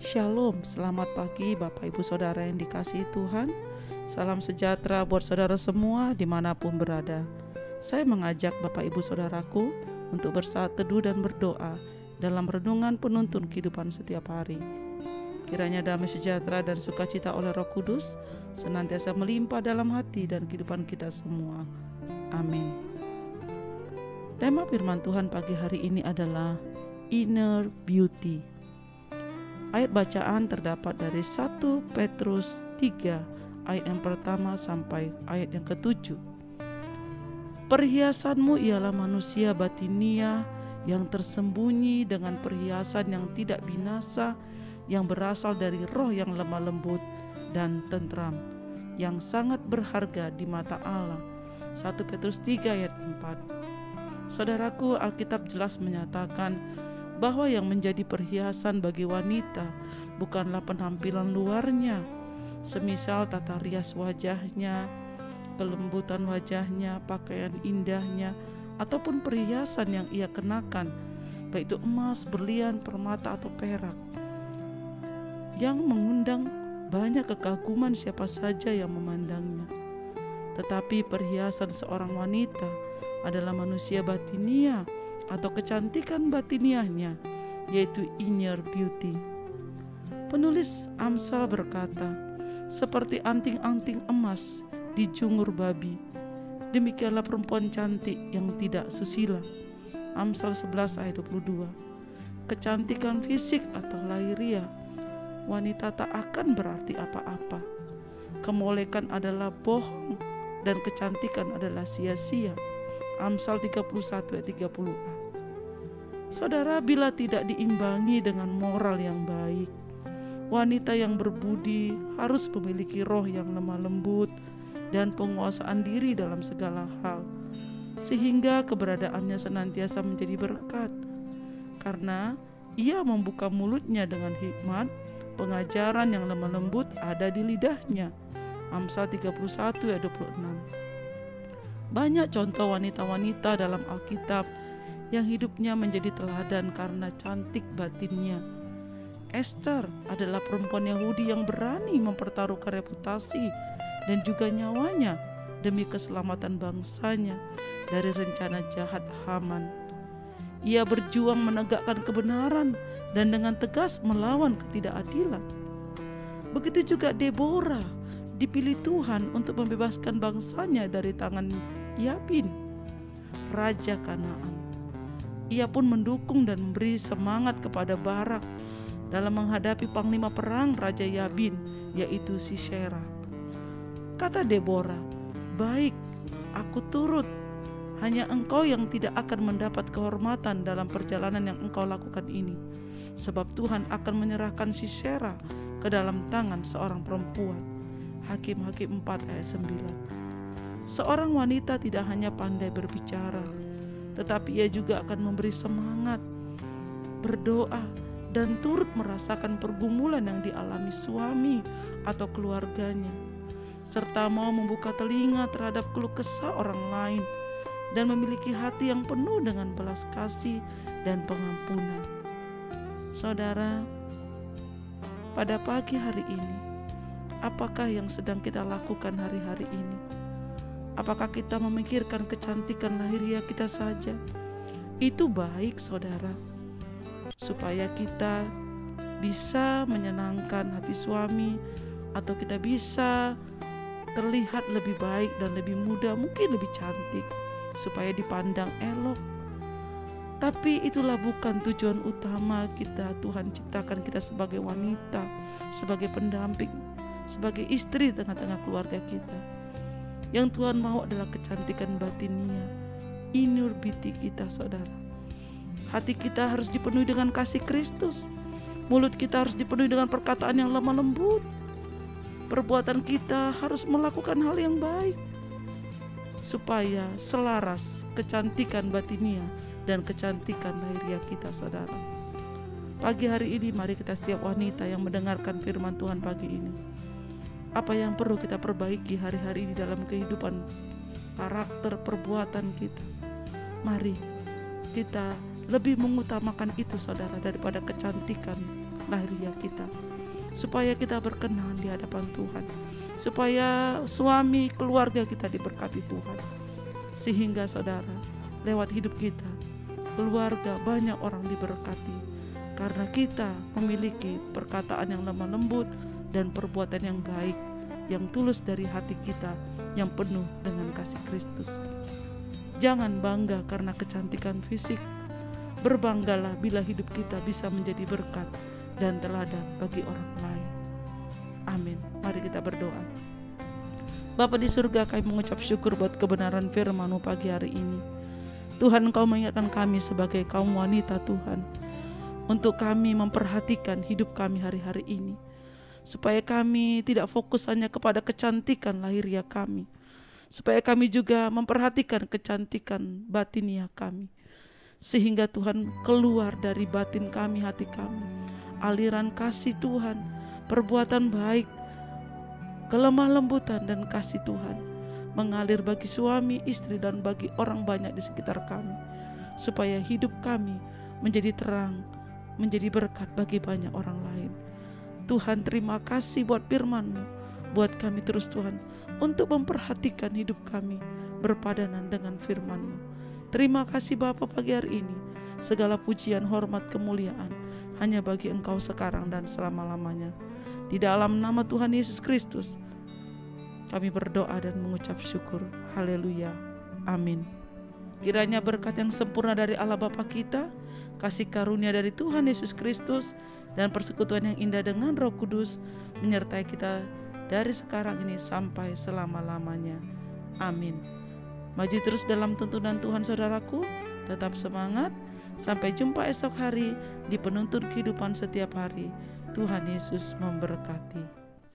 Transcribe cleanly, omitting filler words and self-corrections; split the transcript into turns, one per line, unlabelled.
Shalom, selamat pagi Bapak Ibu Saudara yang dikasihi Tuhan. Salam sejahtera buat saudara semua dimanapun berada. Saya mengajak Bapak Ibu Saudaraku untuk bersaat teduh dan berdoa dalam renungan penuntun kehidupan setiap hari. Kiranya damai sejahtera dan sukacita oleh Roh Kudus senantiasa melimpah dalam hati dan kehidupan kita semua. Amin. Tema firman Tuhan pagi hari ini adalah Inner Beauty. Ayat bacaan terdapat dari 1 Petrus 3 ayat yang pertama sampai ayat yang ke-7. Perhiasanmu ialah manusia batinia yang tersembunyi dengan perhiasan yang tidak binasa, yang berasal dari roh yang lemah lembut dan tentram, yang sangat berharga di mata Allah. 1 Petrus 3 ayat 4. Saudaraku, Alkitab jelas menyatakan bahwa yang menjadi perhiasan bagi wanita bukanlah penampilan luarnya, semisal tata rias wajahnya, kelembutan wajahnya, pakaian indahnya, ataupun perhiasan yang ia kenakan, baik itu emas, berlian, permata, atau perak, yang mengundang banyak kekaguman siapa saja yang memandangnya. Tetapi perhiasan seorang wanita adalah manusia batinia atau kecantikan batiniahnya, yaitu inner beauty. Penulis Amsal berkata, seperti anting-anting emas dijungur babi, demikianlah perempuan cantik yang tidak susila. Amsal 11 ayat 22. Kecantikan fisik atau lahiriah wanita tak akan berarti apa-apa. Kemolekan adalah bohong dan kecantikan adalah sia-sia. Amsal 31 ayat 30a. Saudara, bila tidak diimbangi dengan moral yang baik, wanita yang berbudi harus memiliki roh yang lemah lembut dan penguasaan diri dalam segala hal, sehingga keberadaannya senantiasa menjadi berkat, karena ia membuka mulutnya dengan hikmat, pengajaran yang lemah lembut ada di lidahnya. Amsal 31 ayat 26. Banyak contoh wanita-wanita dalam Alkitab yang hidupnya menjadi teladan karena cantik batinnya. Esther adalah perempuan Yahudi yang berani mempertaruhkan reputasi dan juga nyawanya demi keselamatan bangsanya dari rencana jahat Haman. Ia berjuang menegakkan kebenaran dan dengan tegas melawan ketidakadilan. Begitu juga Deborah, dipilih Tuhan untuk membebaskan bangsanya dari tangan Yabin, raja Kanaan. Ia pun mendukung dan memberi semangat kepada Barak dalam menghadapi panglima perang Raja Yabin, yaitu Sisera. Kata Deborah, "Baik, aku turut. Hanya engkau yang tidak akan mendapat kehormatan dalam perjalanan yang engkau lakukan ini, sebab Tuhan akan menyerahkan Sisera ke dalam tangan seorang perempuan." Hakim-Hakim 4 ayat 9. Seorang wanita tidak hanya pandai berbicara, tetapi ia juga akan memberi semangat, berdoa, dan turut merasakan pergumulan yang dialami suami atau keluarganya, serta mau membuka telinga terhadap keluh kesah orang lain dan memiliki hati yang penuh dengan belas kasih dan pengampunan. Saudara, pada pagi hari ini, apakah yang sedang kita lakukan hari-hari ini? Apakah kita memikirkan kecantikan lahiriah kita saja? Itu baik, saudara, supaya kita bisa menyenangkan hati suami, atau kita bisa terlihat lebih baik dan lebih muda, mungkin lebih cantik, supaya dipandang elok. Tapi itulah bukan tujuan utama kita. Tuhan ciptakan kita sebagai wanita, sebagai pendamping, sebagai istri di tengah-tengah keluarga kita. Yang Tuhan mau adalah kecantikan batinia, inner beauty kita, saudara. Hati kita harus dipenuhi dengan kasih Kristus. Mulut kita harus dipenuhi dengan perkataan yang lemah lembut. Perbuatan kita harus melakukan hal yang baik, supaya selaras kecantikan batinia dan kecantikan lahiriah kita, saudara. Pagi hari ini mari kita setiap wanita yang mendengarkan firman Tuhan pagi ini, apa yang perlu kita perbaiki hari-hari ini dalam kehidupan, karakter, perbuatan kita. Mari kita lebih mengutamakan itu, saudara, daripada kecantikan lahiriah kita, supaya kita berkenan di hadapan Tuhan, supaya suami keluarga kita diberkati Tuhan, sehingga saudara, lewat hidup kita, keluarga banyak orang diberkati, karena kita memiliki perkataan yang lemah lembut dan perbuatan yang baik, yang tulus dari hati kita, yang penuh dengan kasih Kristus. Jangan bangga karena kecantikan fisik, berbanggalah bila hidup kita bisa menjadi berkat dan teladan bagi orang lain. Amin. Mari kita berdoa. Bapa di surga, kami mengucap syukur buat kebenaran firman-Mu pagi hari ini. Tuhan, Engkau mengingatkan kami sebagai kaum wanita Tuhan, untuk kami memperhatikan hidup kami hari-hari ini, supaya kami tidak fokus hanya kepada kecantikan lahiriah kami, supaya kami juga memperhatikan kecantikan batiniah kami, sehingga Tuhan keluar dari batin kami, hati kami, aliran kasih Tuhan, perbuatan baik, kelemah lembutan dan kasih Tuhan mengalir bagi suami, istri, dan bagi orang banyak di sekitar kami, supaya hidup kami menjadi terang, menjadi berkat bagi banyak orang lain. Tuhan, terima kasih buat firman-Mu, buat kami terus Tuhan, untuk memperhatikan hidup kami berpadanan dengan firman-Mu. Terima kasih Bapa pagi hari ini. Segala pujian, hormat, kemuliaan hanya bagi Engkau sekarang dan selama-lamanya. Di dalam nama Tuhan Yesus Kristus kami berdoa dan mengucap syukur. Haleluya. Amin. Kiranya berkat yang sempurna dari Allah Bapa kita, kasih karunia dari Tuhan Yesus Kristus, dan persekutuan yang indah dengan Roh Kudus menyertai kita dari sekarang ini sampai selama-lamanya. Amin. Maju terus dalam tuntunan Tuhan saudaraku, tetap semangat. Sampai jumpa esok hari di penuntun kehidupan setiap hari. Tuhan Yesus memberkati.